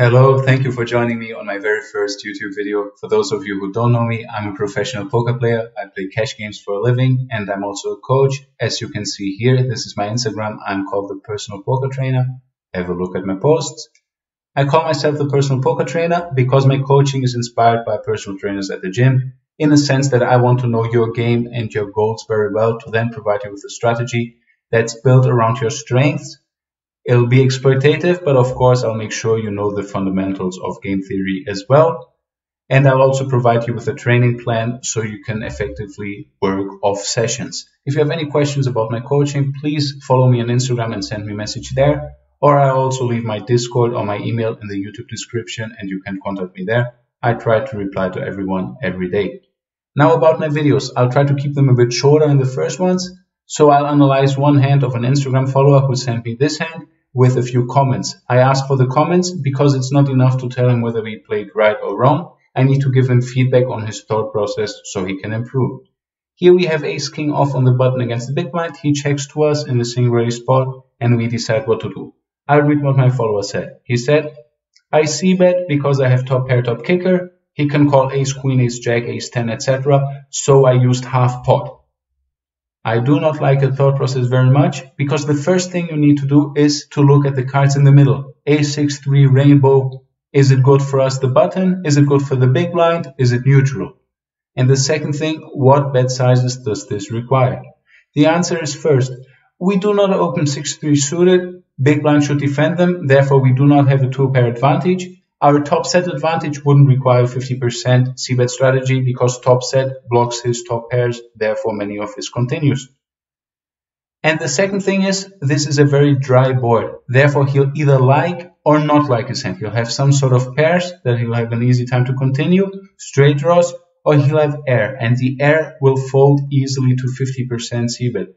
Hello, thank you for joining me on my very first YouTube video. For those of you who don't know me, I'm a professional poker player. I play cash games for a living and I'm also a coach. As you can see here, this is my Instagram. I'm called the Personal Poker Trainer. Have a look at my posts. I call myself the Personal Poker Trainer because my coaching is inspired by personal trainers at the gym, in the sense that I want to know your game and your goals very well to then provide you with a strategy that's built around your strengths. It'll be exploitative, but of course I'll make sure you know the fundamentals of game theory as well. And I'll also provide you with a training plan so you can effectively work off sessions. If you have any questions about my coaching, please follow me on Instagram and send me a message there. Or I'll also leave my Discord or my email in the YouTube description and you can contact me there. I try to reply to everyone every day. Now about my videos, I'll try to keep them a bit shorter in the first ones. So I'll analyze one hand of an Instagram follower who sent me this hand with a few comments. I ask for the comments because it's not enough to tell him whether he played right or wrong. I need to give him feedback on his thought process so he can improve. Here we have ace king off on the button against the big blind. He checks to us in the single raise spot and we decide what to do. I'll read what my follower said. He said, I c-bet because I have top pair, top kicker. He can call ace queen, ace jack, ace 10, etc. So I used half pot. I do not like a thought process very much because the first thing you need to do is to look at the cards in the middle. A6-3 rainbow. Is it good for us, the button? Is it good for the big blind? Is it neutral? And the second thing, what bet sizes does this require? The answer is first, we do not open 6-3 suited. Big blind should defend them. Therefore, we do not have a two-pair advantage. Our top set advantage wouldn't require 50% c-bet strategy because top set blocks his top pairs, therefore many of his continues. And the second thing is, this is a very dry board. Therefore, he'll either like or not like his hand. He'll have some sort of pairs that he'll have an easy time to continue, straight draws, or he'll have air. And the air will fold easily to 50% c-bet.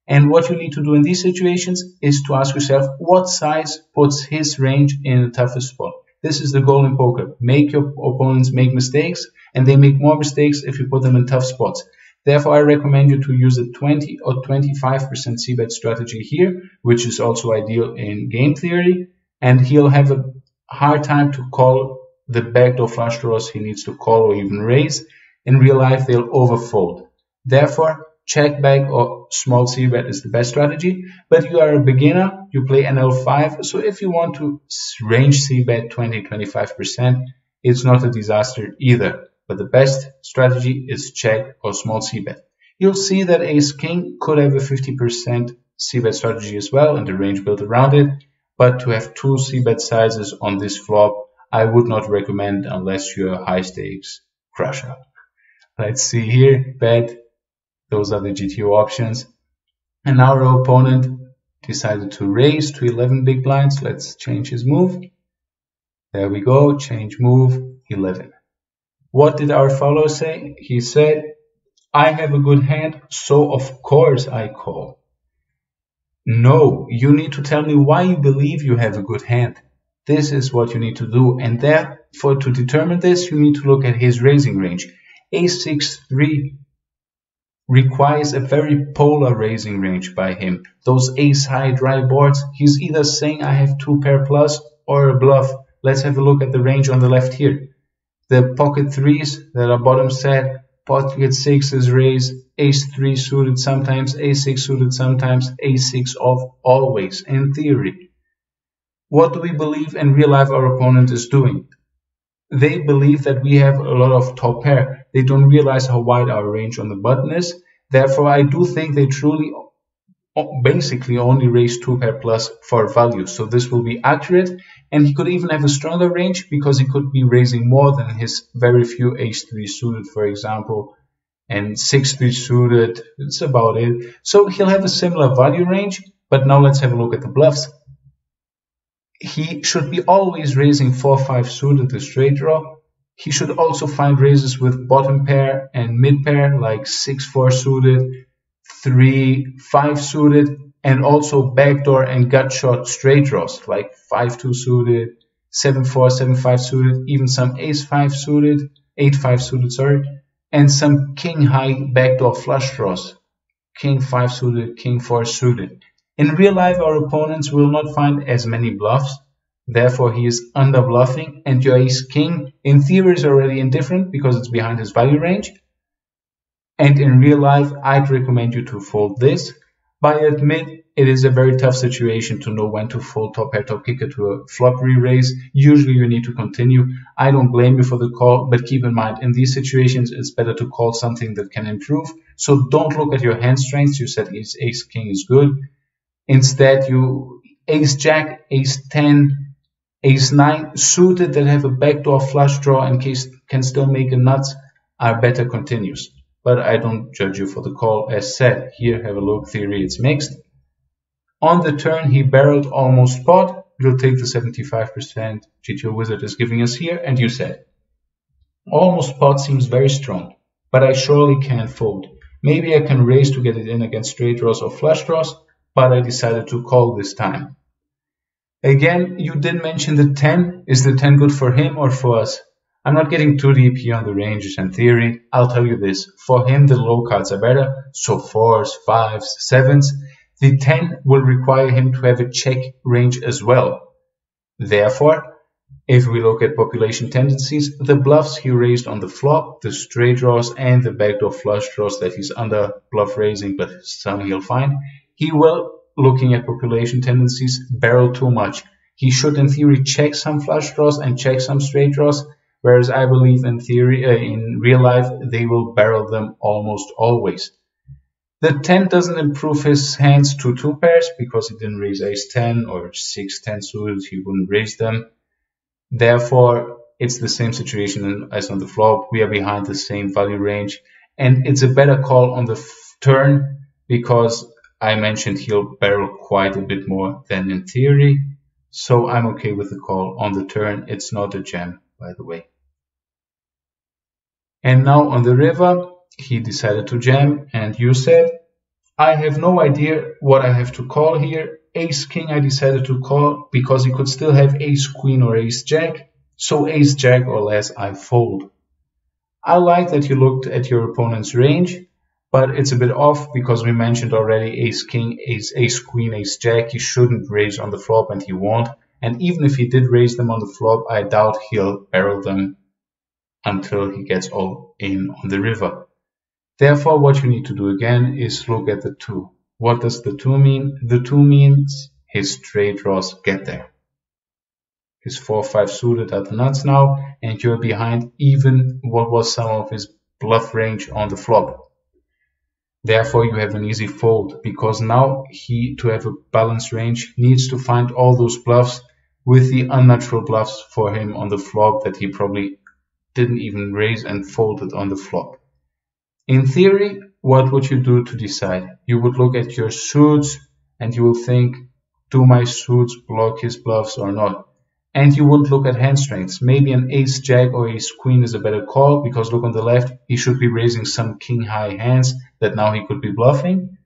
And what you need to do in these situations is to ask yourself, what size puts his range in the toughest spot? This is the goal in poker. Make your opponents make mistakes, and they make more mistakes if you put them in tough spots. Therefore, I recommend you to use a 20 or 25% c-bet strategy here, which is also ideal in game theory. And he'll have a hard time to call the backdoor flush draws he needs to call or even raise. In real life, they'll overfold. Therefore, check back or small c-bet is the best strategy, but you are a beginner, you play NL5, so if you want to range c-bet 20-25%, it's not a disaster either, but the best strategy is check or small c-bet. You'll see that ace king could have a 50% c-bet strategy as well and the range built around it, but to have two c-bet sizes on this flop, I would not recommend unless you're a high stakes crusher. Let's see here, bet. Those are the GTO options. And now our opponent decided to raise to 11 big blinds. Let's change his move. There we go. Change move 11. What did our follower say? He said, I have a good hand, so of course I call. No, you need to tell me why you believe you have a good hand. This is what you need to do. And therefore, to determine this, you need to look at his raising range. A6-3 requires a very polar raising range by him. Those ace-high dry boards, he's either saying I have two pair plus or a bluff. Let's have a look at the range on the left here. The pocket threes that are bottom set, pocket sixes raise, ace-3 suited sometimes, ace-6 suited sometimes, ace-6 off always, in theory. What do we believe in real life our opponent is doing? They believe that we have a lot of top pair. They don't realize how wide our range on the button is. Therefore, I do think they truly basically only raise two pair plus for value. So this will be accurate. And he could even have a stronger range because he could be raising more than his very few ace-3 suited, for example, and 6-3 suited. It's about it. So he'll have a similar value range. But now let's have a look at the bluffs. He should be always raising 4-5 suited the straight draw. He should also find raises with bottom pair and mid pair like 6-4 suited, 3-5 suited, and also backdoor and gut shot straight draws like 5-2 suited, 7-4, 7-5 suited, even some ace-5 suited, 8-5 suited, sorry, and some king-high backdoor flush draws, king-5 suited, king-4 suited. In real life, our opponents will not find as many bluffs, Therefore, he is under bluffing, and your ace king in theory is already indifferent because it's behind his value range. And in real life, I'd recommend you to fold this, but I admit it is a very tough situation to know when to fold top pair, top kicker to a flop re-raise. Usually you need to continue. I don't blame you for the call, but keep in mind, in these situations, it's better to call something that can improve. So don't look at your hand strengths. You said ace king is good. Instead, you ace jack, ace 10, ace 9 suited that have a backdoor flush draw in case can still make a nuts are better continues. But I don't judge you for the call. As said, here, have a look, theory, it's mixed. On the turn, he barreled almost pot. We'll take the 75% GTO Wizard is giving us here, and you said, almost pot seems very strong, but I surely can't fold. Maybe I can raise to get it in against straight draws or flush draws, but I decided to call this time. Again, you did mention the 10. Is the 10 good for him or for us? I'm not getting too deep here on the ranges and theory. I'll tell you this. For him, the low cards are better. So 4s, 5s, 7s. The 10 will require him to have a check range as well. Therefore, if we look at population tendencies, the bluffs he raised on the flop, the straight draws and the backdoor flush draws that he's under bluff raising, but some he'll find, he will, looking at population tendencies, barrel too much. He should in theory check some flush draws and check some straight draws, whereas I believe in theory, in real life, they will barrel them almost always. The 10 doesn't improve his hands to 2 pairs because he didn't raise ace 10 or 6-10 suited, he wouldn't raise them. Therefore, it's the same situation as on the flop. We are behind the same value range, and it's a better call on the turn because I mentioned he'll barrel quite a bit more than in theory. So I'm okay with the call on the turn. It's not a jam, by the way. And now on the river, he decided to jam, and you said, I have no idea what I have to call here. Ace king I decided to call because he could still have ace queen or ace jack. So ace jack or less I fold. I like that you looked at your opponent's range, but it's a bit off because we mentioned already ace king, ace queen, ace jack. He shouldn't raise on the flop and he won't. And even if he did raise them on the flop, I doubt he'll barrel them until he gets all in on the river. Therefore, what you need to do again is look at the 2. What does the 2 mean? The 2 means his straight draws get there. His 4-5 suited are the nuts now, and you're behind even what was some of his bluff range on the flop. Therefore, you have an easy fold, because now he, to have a balanced range, needs to find all those bluffs with the unnatural bluffs for him on the flop that he probably didn't even raise and folded on the flop. In theory, what would you do to decide? You would look at your suits and you will think, do my suits block his bluffs or not? And you wouldn't look at hand strengths. Maybe an ace jack or ace queen is a better call because look on the left, he should be raising some king high hands that now he could be bluffing.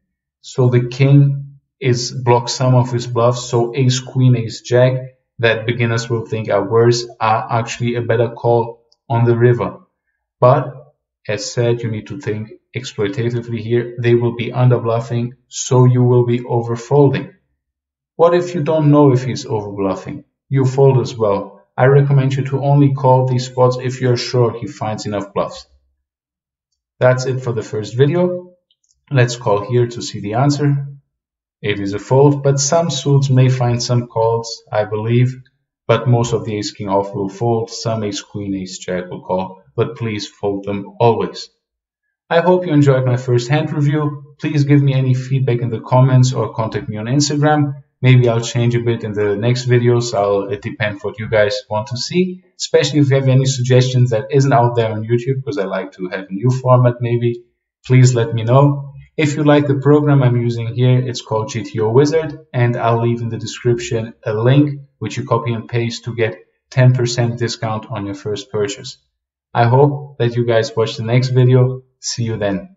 So the king is blocks some of his bluffs. So ace queen, ace jack that beginners will think are worse are actually a better call on the river. But as said, you need to think exploitatively here. They will be under bluffing, so you will be over folding. What if you don't know if he's over bluffing? You fold as well. I recommend you to only call these spots if you're sure he finds enough bluffs. That's it for the first video. Let's call here to see the answer. It is a fold, but some suits may find some calls, I believe. But most of the ace king off will fold, some ace queen, ace jack will call, but please fold them always. I hope you enjoyed my first hand review. Please give me any feedback in the comments or contact me on Instagram. Maybe I'll change a bit in the next videos. It depends what you guys want to see, especially if you have any suggestions that isn't out there on YouTube, because I like to have a new format maybe. Please let me know. If you like the program I'm using here, it's called GTO Wizard, and I'll leave in the description a link which you copy and paste to get 10% discount on your first purchase. I hope that you guys watch the next video. See you then.